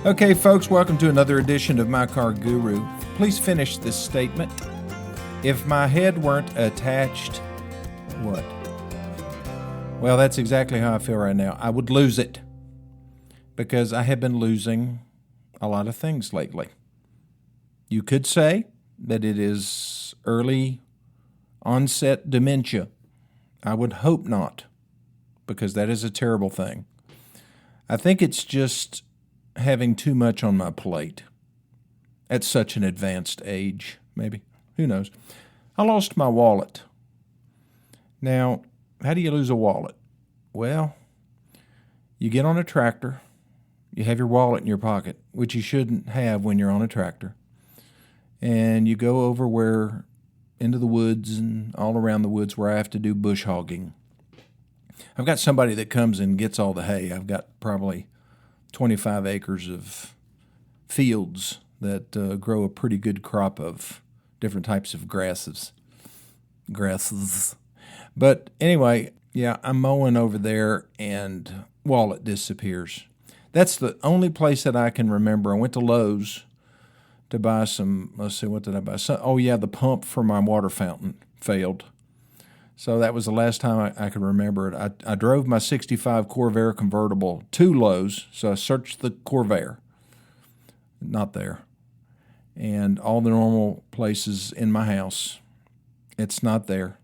Okay, folks, welcome to another edition of My Car Guru. Please finish this statement. If my head weren't attached, what? Well, that's exactly how I feel right now. I would lose it because I have been losing a lot of things lately. You could say that it is early onset dementia. I would hope not, because that is a terrible thing. I think it's just having too much on my plate at such an advanced age, maybe. Who knows? I lost my wallet. Now, how do you lose a wallet? Well, you get on a tractor, you have your wallet in your pocket, which you shouldn't have when you're on a tractor, and you go over into the woods and all around the woods where I have to do bush hogging. I've got somebody that comes and gets all the hay. I've got probably 25 acres of fields that grow a pretty good crop of different types of grasses. But anyway, yeah, I'm mowing over there and wallet disappears. That's the only place that I can remember. I went to Lowe's to buy some, let's see, what did I buy? The pump for my water fountain failed. So that was the last time I could remember it. I drove my 65 Corvair convertible to Lowe's, so I searched the Corvair. Not there. And all the normal places in my house, it's not there.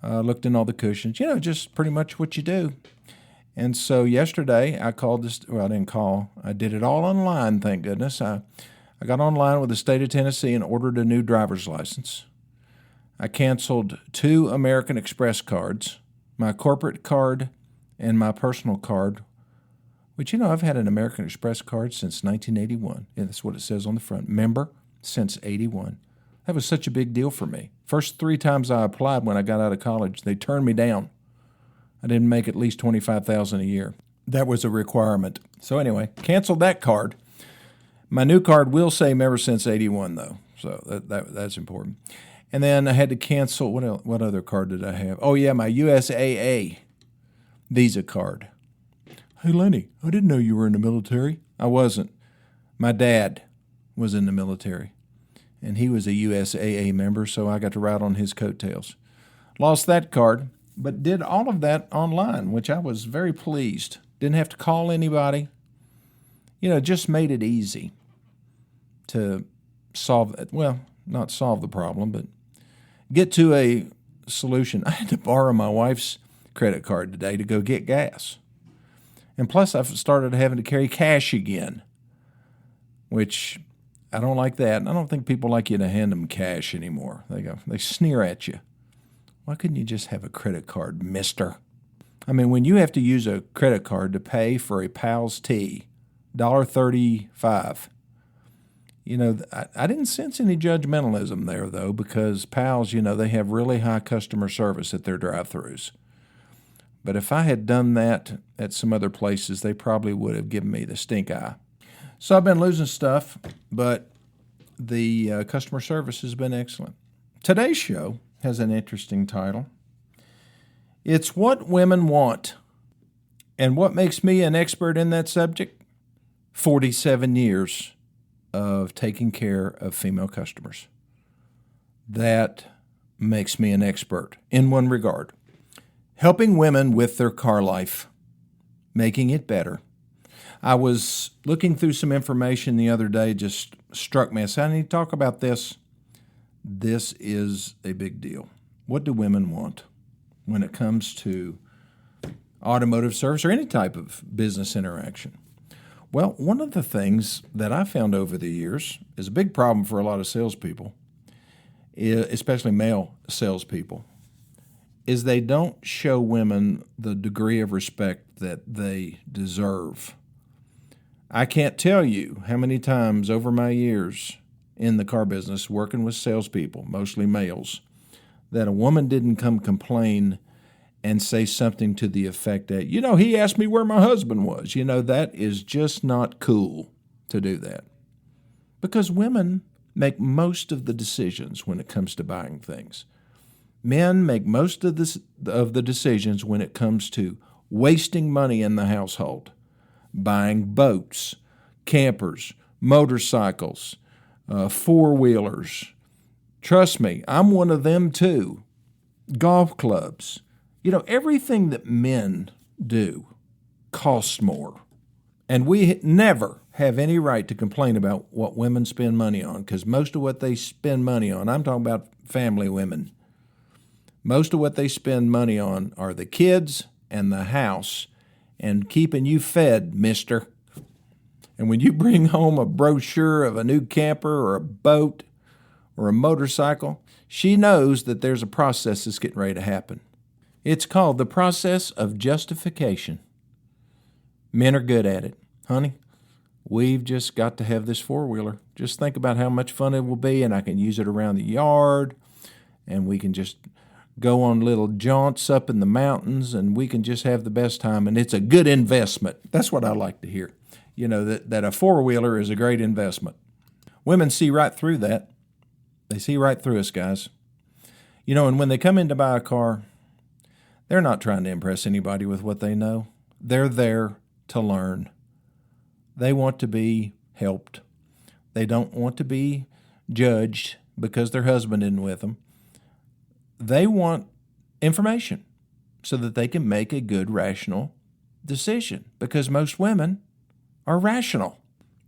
I looked in all the cushions, just pretty much what you do. And so yesterday I called this, well, I didn't call. I did it all online, thank goodness. I got online with the state of Tennessee and ordered a new driver's license. I canceled 2 American Express cards, my corporate card and my personal card, which, I've had an American Express card since 1981. Yeah, that's what it says on the front. Member since 81. That was such a big deal for me. First 3 times I applied when I got out of college, they turned me down. I didn't make at least $25,000 a year. That was a requirement. So anyway, canceled that card. My new card will say member since 81, though, so that's important. And then I had to cancel, what other card did I have? Oh, yeah, my USAA Visa card. Hey, Lenny, I didn't know you were in the military. I wasn't. My dad was in the military, and he was a USAA member, so I got to ride on his coattails. Lost that card, but did all of that online, which I was very pleased. Didn't have to call anybody. Just made it easy to not solve the problem, but get to a solution. I had to borrow my wife's credit card today to go get gas. And plus, I've started having to carry cash again, which I don't like that. And I don't think people like you to hand them cash anymore. They sneer at you. Why couldn't you just have a credit card, mister? I mean, when you have to use a credit card to pay for a Pal's tea, $1.35, I didn't sense any judgmentalism there, though, because Pal's, they have really high customer service at their drive-thrus. But if I had done that at some other places, they probably would have given me the stink eye. So I've been losing stuff, but the customer service has been excellent. Today's show has an interesting title. It's What Women Want. And what makes me an expert in that subject? 47 years of taking care of female customers. That makes me an expert in one regard. Helping women with their car life, making it better. I was looking through some information the other day, just struck me. I said, I need to talk about this. This is a big deal. What do women want when it comes to automotive service or any type of business interaction? Well, one of the things that I found over the years is a big problem for a lot of salespeople, especially male salespeople, is they don't show women the degree of respect that they deserve. I can't tell you how many times over my years in the car business working with salespeople, mostly males, that a woman didn't come complain and say something to the effect that, he asked me where my husband was. That is just not cool to do that. Because women make most of the decisions when it comes to buying things. Men make most of the decisions when it comes to wasting money in the household, buying boats, campers, motorcycles, four-wheelers. Trust me, I'm one of them too. Golf clubs. Everything that men do costs more. And we never have any right to complain about what women spend money on, because most of what they spend money on, I'm talking about family women, most of what they spend money on are the kids and the house and keeping you fed, mister. And when you bring home a brochure of a new camper or a boat or a motorcycle, she knows that there's a process that's getting ready to happen. It's called the process of justification. Men are good at it. Honey, we've just got to have this four-wheeler. Just think about how much fun it will be, and I can use it around the yard, and we can just go on little jaunts up in the mountains, and we can just have the best time, and it's a good investment. That's what I like to hear, that a four-wheeler is a great investment. Women see right through that. They see right through us, guys. And when they come in to buy a car, they're not trying to impress anybody with what they know. They're there to learn. They want to be helped. They don't want to be judged because their husband isn't with them. They want information so that they can make a good, rational decision, because most women are rational.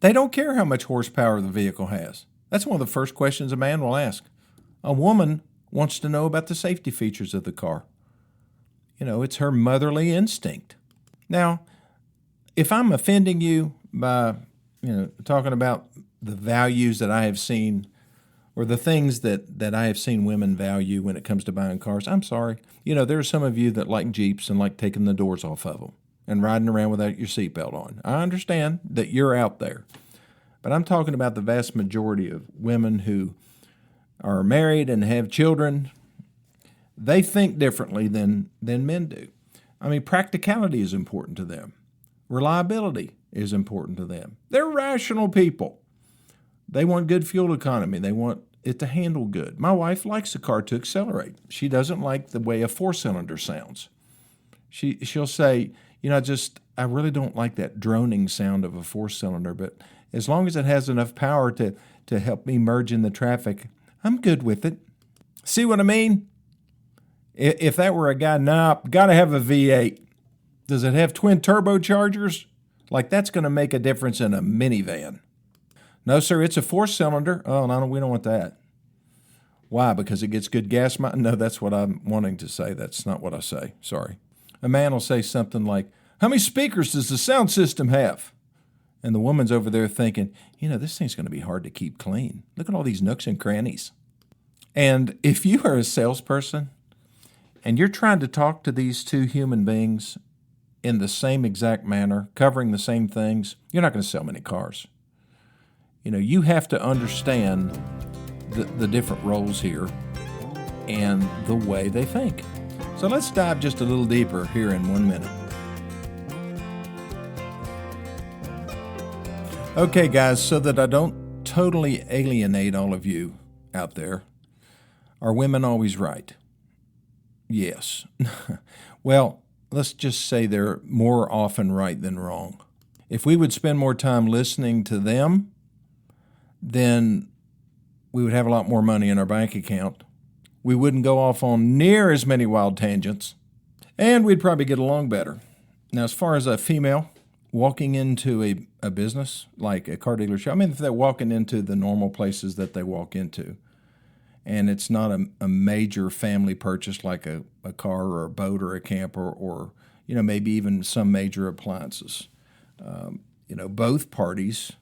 They don't care how much horsepower the vehicle has. That's one of the first questions a man will ask. A woman wants to know about the safety features of the car. It's her motherly instinct. Now, if I'm offending you by, talking about the values that I have seen, or the things that I have seen women value when it comes to buying cars, I'm sorry. There are some of you that like Jeeps and like taking the doors off of them and riding around without your seatbelt on. I understand that you're out there. But I'm talking about the vast majority of women who are married and have children. They think differently than men do. Practicality is important to them. Reliability is important to them. They're rational people. They want good fuel economy. They want it to handle good. My wife likes a car to accelerate. She doesn't like the way a four-cylinder sounds. She'll say, I really don't like that droning sound of a four-cylinder, but as long as it has enough power to help me merge in the traffic, I'm good with it. See what I mean? If that were a guy, got to have a V8. Does it have twin turbochargers? That's going to make a difference in a minivan. No, sir, it's a four-cylinder. Oh, no, we don't want that. Why? Because it gets good gas mileage? No, that's what I'm wanting to say. That's not what I say. Sorry. A man will say something like, how many speakers does the sound system have? And the woman's over there thinking, this thing's going to be hard to keep clean. Look at all these nooks and crannies. And if you are a salesperson and you're trying to talk to these two human beings in the same exact manner, covering the same things, you're not going to sell many cars. You have to understand the different roles here and the way they think. So let's dive just a little deeper here in 1 minute. Okay, guys, so that I don't totally alienate all of you out there, are women always right? Yes. Well, let's just say they're more often right than wrong. If we would spend more time listening to them, then we would have a lot more money in our bank account. We wouldn't go off on near as many wild tangents, and we'd probably get along better. Now, as far as a female walking into a business like a car dealership, if they're walking into the normal places that they walk into, and it's not a major family purchase like a car or a boat or a camper or maybe even some major appliances, both parties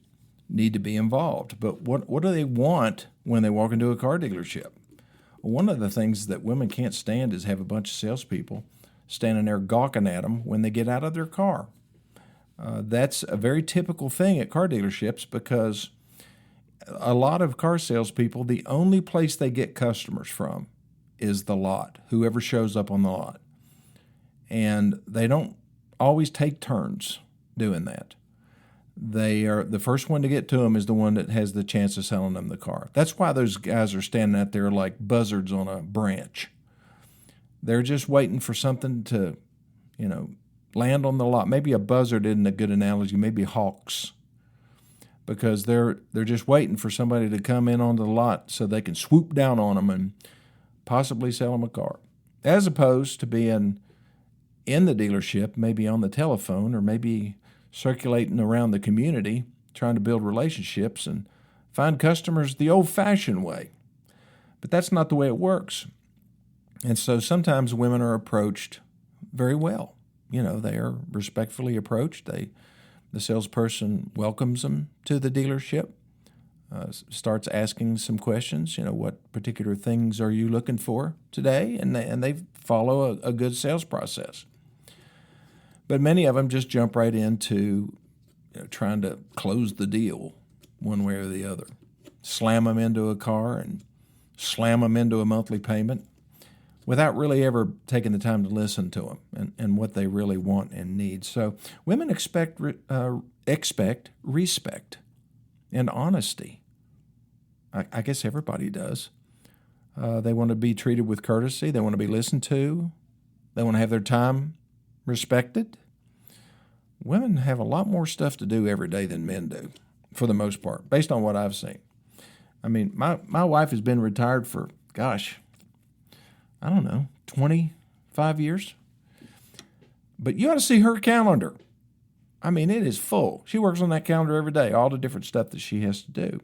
need to be involved. But what do they want when they walk into a car dealership? Well, one of the things that women can't stand is have a bunch of salespeople standing there gawking at them when they get out of their car. That's a very typical thing at car dealerships, because a lot of car salespeople, the only place they get customers from is the lot, whoever shows up on the lot. And they don't always take turns doing that. They are the first one to get to them is the one that has the chance of selling them the car. That's why those guys are standing out there like buzzards on a branch. They're just waiting for something to, land on the lot. Maybe a buzzard isn't a good analogy. Maybe hawks. because they're just waiting for somebody to come in onto the lot so they can swoop down on them and possibly sell them a car, as opposed to being in the dealership, maybe on the telephone or maybe circulating around the community, trying to build relationships and find customers the old-fashioned way. But that's not the way it works. And so sometimes women are approached very well. They are respectfully approached. The salesperson welcomes them to the dealership, starts asking some questions. What particular things are you looking for today? And they follow a good sales process. But many of them just jump right into trying to close the deal one way or the other. Slam them into a car and slam them into a monthly payment without really ever taking the time to listen to them and what they really want and need. So women expect respect and honesty. I guess everybody does. They want to be treated with courtesy. They want to be listened to. They want to have their time respected. Women have a lot more stuff to do every day than men do, for the most part, based on what I've seen. I mean, my wife has been retired for, I don't know, 25 years. But you ought to see her calendar. I mean, it is full. She works on that calendar every day, all the different stuff that she has to do.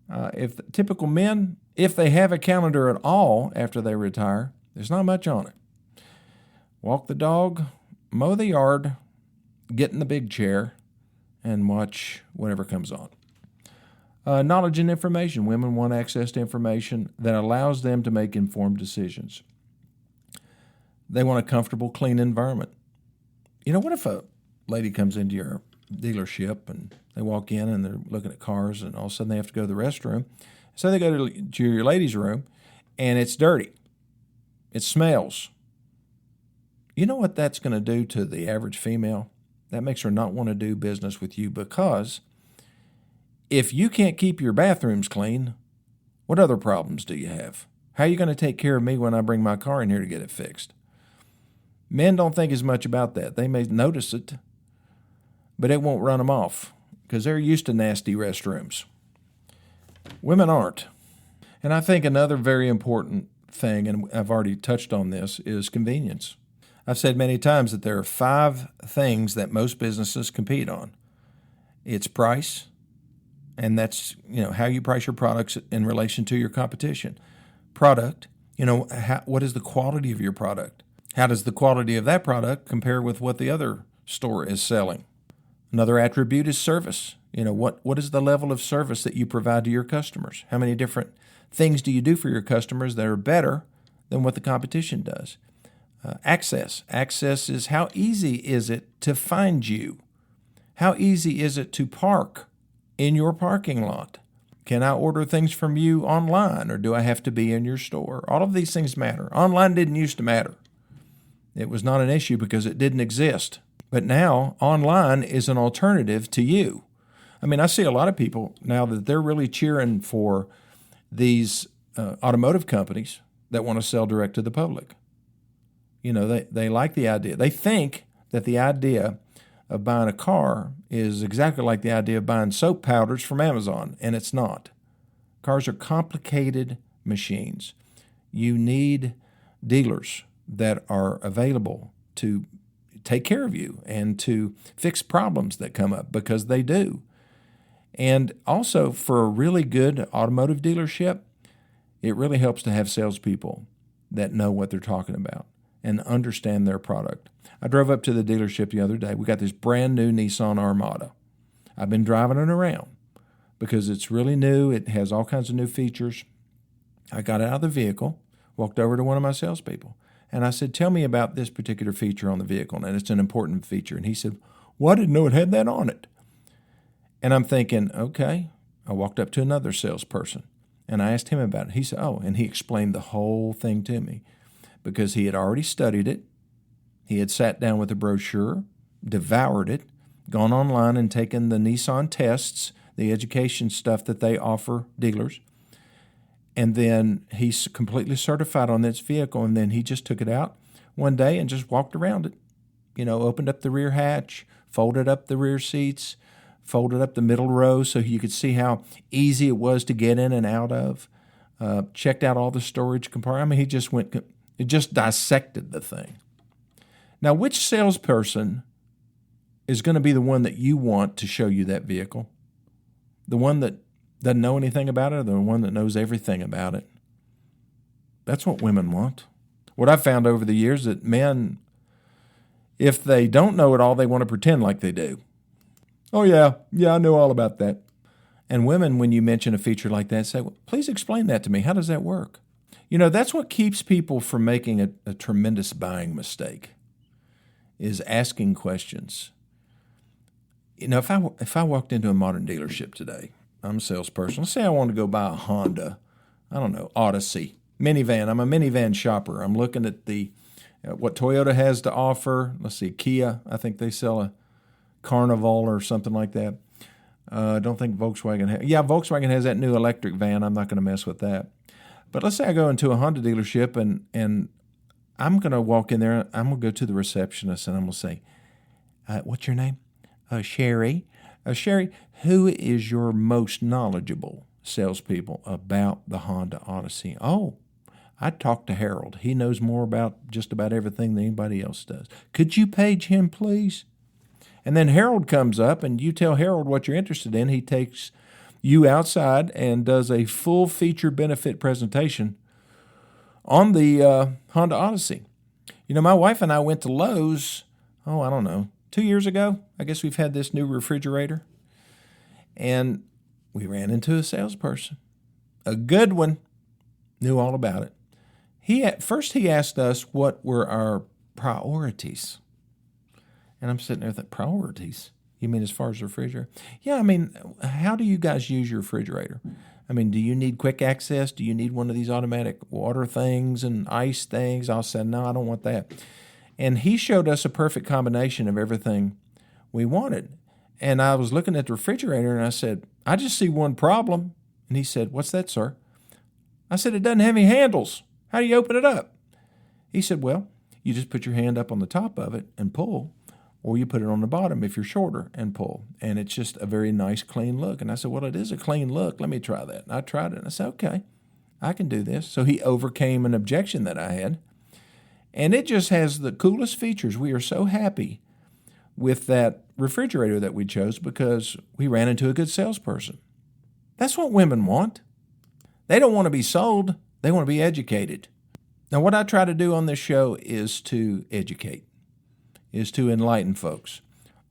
If typical men, if they have a calendar at all after they retire, there's not much on it. Walk the dog, mow the yard, get in the big chair, and watch whatever comes on. Knowledge and information. Women want access to information that allows them to make informed decisions. They want a comfortable, clean environment. What if a lady comes into your dealership and they walk in and they're looking at cars and all of a sudden they have to go to the restroom? So they go to your ladies' room and it's dirty. It smells. You know what that's going to do to the average female? That makes her not want to do business with you, because if you can't keep your bathrooms clean, what other problems do you have? How are you going to take care of me when I bring my car in here to get it fixed? Men don't think as much about that. They may notice it, but it won't run them off because they're used to nasty restrooms. Women aren't. And I think another very important thing, and I've already touched on this, is convenience. I've said many times that there are 5 things that most businesses compete on. It's price, and that's how you price your products in relation to your competition. Product, what is the quality of your product? How does the quality of that product compare with what the other store is selling? Another attribute is service. What is the level of service that you provide to your customers? How many different things do you do for your customers that are better than what the competition does? Access. Access is how easy is it to find you? How easy is it to park in your parking lot? Can I order things from you online, or do I have to be in your store? All of these things matter. Online didn't used to matter. It was not an issue because it didn't exist. But now online is an alternative to you. I mean, I see a lot of people now that they're really cheering for these automotive companies that want to sell direct to the public. They like the idea. They think that the idea of buying a car is exactly like the idea of buying soap powders from Amazon, and it's not. Cars are complicated machines. You need dealers that are available to take care of you and to fix problems that come up, because they do. And also, for a really good automotive dealership, it really helps to have salespeople that know what they're talking about and understand their product. I drove up to the dealership the other day. We got this brand new Nissan Armada. I've been driving it around because it's really new. It has all kinds of new features. I got out of the vehicle, walked over to one of my salespeople, and I said, "Tell me about this particular feature on the vehicle, and it's an important feature." And he said, "Well, I didn't know it had that on it." And I'm thinking, okay. I walked up to another salesperson, and I asked him about it. He said, "Oh," and he explained the whole thing to me, because he had already studied it. He had sat down with the brochure, devoured it, gone online and taken the Nissan tests, the education stuff that they offer dealers. And then he's completely certified on this vehicle. And then he just took it out one day and just walked around it. Opened up the rear hatch, folded up the rear seats, folded up the middle row so you could see how easy it was to get in and out of. Checked out all the storage compartments. I mean, it just dissected the thing. Now, which salesperson is going to be the one that you want to show you that vehicle? The one that doesn't know anything about it, or the one that knows everything about it? That's what women want. What I've found over the years that men, if they don't know it all, they want to pretend like they do. Oh, yeah, I know all about that. And women, when you mention a feature like that, say, well, please explain that to me. How does that work? That's what keeps people from making a tremendous buying mistake, is asking questions. If I walked into a modern dealership today, I'm a salesperson. Let's say I want to go buy a Honda, Odyssey, minivan. I'm a minivan shopper. I'm looking at what Toyota has to offer. Let's see, Kia. I think they sell a Carnival or something like that. I don't think Volkswagen has. Yeah, Volkswagen has that new electric van. I'm not going to mess with that. But let's say I go into a Honda dealership and I'm going to walk in there. I'm going to go to the receptionist and I'm going to say, what's your name? Sherry. Sherry, who is your most knowledgeable salespeople about the Honda Odyssey? Oh, I talked to Harold. He knows more about just about everything than anybody else does. Could you page him, please? And then Harold comes up and you tell Harold what you're interested in. He takes you outside and does a full feature benefit presentation on the Honda Odyssey. My wife and I went to Lowe's, 2 years ago. I guess we've had this new refrigerator. And we ran into a salesperson, a good one, knew all about it. First he asked us what were our priorities. And I'm sitting there thinking, priorities? You mean as far as the refrigerator? Yeah, how do you guys use your refrigerator? Do you need quick access? Do you need one of these automatic water things and ice things? I said, no, I don't want that. And he showed us a perfect combination of everything we wanted. And I was looking at the refrigerator and I said, I just see one problem. And he said, what's that, sir? I said, it doesn't have any handles. How do you open it up? He said, well, you just put your hand up on the top of it and pull. Or you put it on the bottom if you're shorter and pull. And it's just a very nice, clean look. And I said, well, it is a clean look. Let me try that. And I tried it. And I said, okay, I can do this. So he overcame an objection that I had. And it just has the coolest features. We are so happy with that refrigerator that we chose because we ran into a good salesperson. That's what women want. They don't want to be sold. They want to be educated. Now, what I try to do on this show is to educate, is to enlighten folks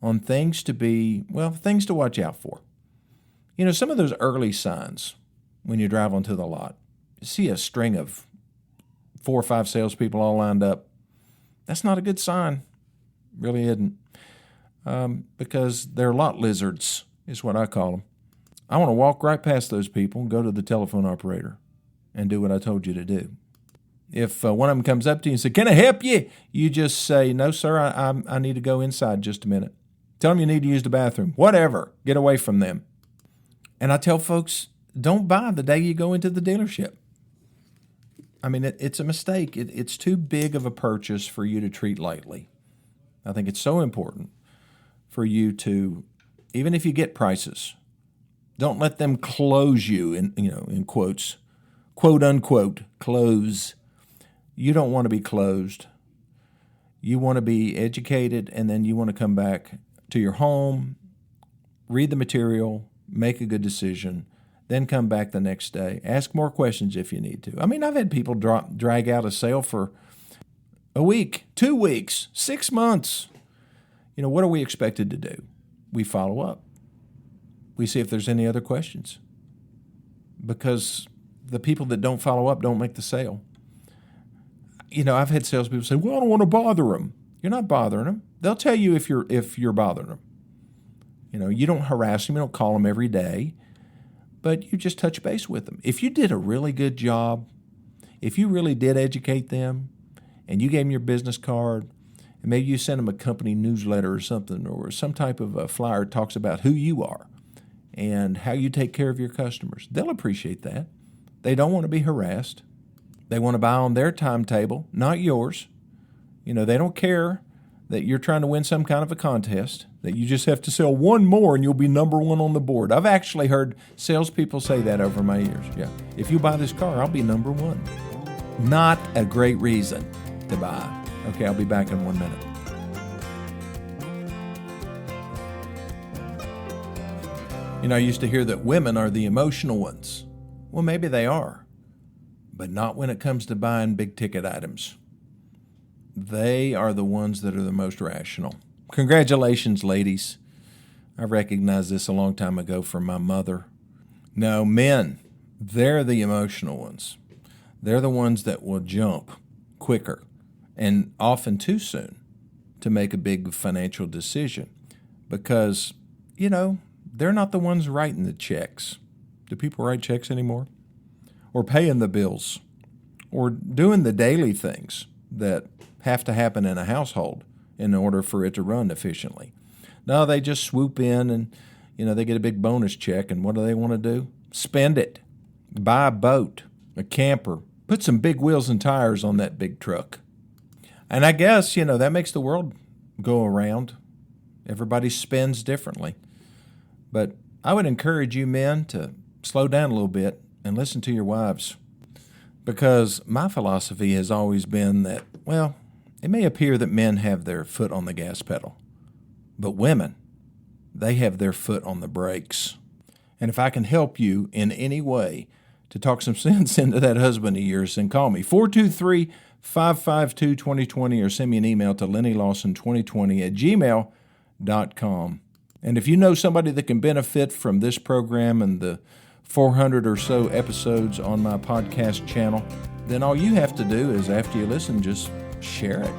on things things to watch out for. Some of those early signs when you drive onto the lot, you see a string of 4 or 5 salespeople all lined up. That's not a good sign. Really isn't. Because they're lot lizards, is what I call them. I want to walk right past those people and go to the telephone operator and do what I told you to do. If one of them comes up to you and says, can I help you? You just say, no, sir, I need to go inside just a minute. Tell them you need to use the bathroom. Whatever. Get away from them. And I tell folks, don't buy the day you go into the dealership. It's a mistake. It's too big of a purchase for you to treat lightly. I think it's so important for you to, even if you get prices, don't let them close you in quotes, quote unquote, close. You don't want to be closed. You want to be educated, and then you want to come back to your home, read the material, make a good decision, then come back the next day. Ask more questions if you need to. I've had people drag out a sale for a week, 2 weeks, 6 months. What are we expected to do? We follow up. We see if there's any other questions. Because the people that don't follow up don't make the sale. I've had salespeople say, well, I don't want to bother them. You're not bothering them. They'll tell you if you're bothering them. You don't harass them. You don't call them every day. But you just touch base with them. If you did a really good job, if you really did educate them, and you gave them your business card, and maybe you sent them a company newsletter or something, or some type of a flyer that talks about who you are and how you take care of your customers, they'll appreciate that. They don't want to be harassed. They want to buy on their timetable, not yours. They don't care that you're trying to win some kind of a contest, that you just have to sell one more and you'll be number one on the board. I've actually heard salespeople say that over my years. Yeah, if you buy this car, I'll be number one. Not a great reason to buy. Okay, I'll be back in 1 minute. I used to hear that women are the emotional ones. Well, maybe they are, but not when it comes to buying big ticket items. They are the ones that are the most rational. Congratulations, ladies. I recognized this a long time ago from my mother. No, men, they're the emotional ones. They're the ones that will jump quicker and often too soon to make a big financial decision because, they're not the ones writing the checks. Do people write checks anymore? Or paying the bills? Or doing the daily things that have to happen in a household in order for it to run efficiently? No, they just swoop in and, they get a big bonus check, and what do they want to do? Spend it. Buy a boat, a camper, put some big wheels and tires on that big truck. And I guess, that makes the world go around. Everybody spends differently. But I would encourage you men to slow down a little bit and listen to your wives. Because my philosophy has always been that, it may appear that men have their foot on the gas pedal, but women, they have their foot on the brakes. And if I can help you in any way to talk some sense into that husband of yours, then call me, 423-552-2020, or send me an email to lennylawson2020@gmail.com. And if you know somebody that can benefit from this program and the 400 or so episodes on my podcast channel, then all you have to do is, after you listen, just share it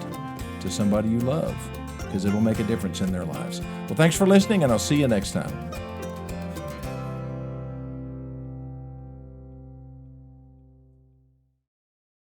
to somebody you love, because it'll make a difference in their lives. Well, thanks for listening, and I'll see you next time.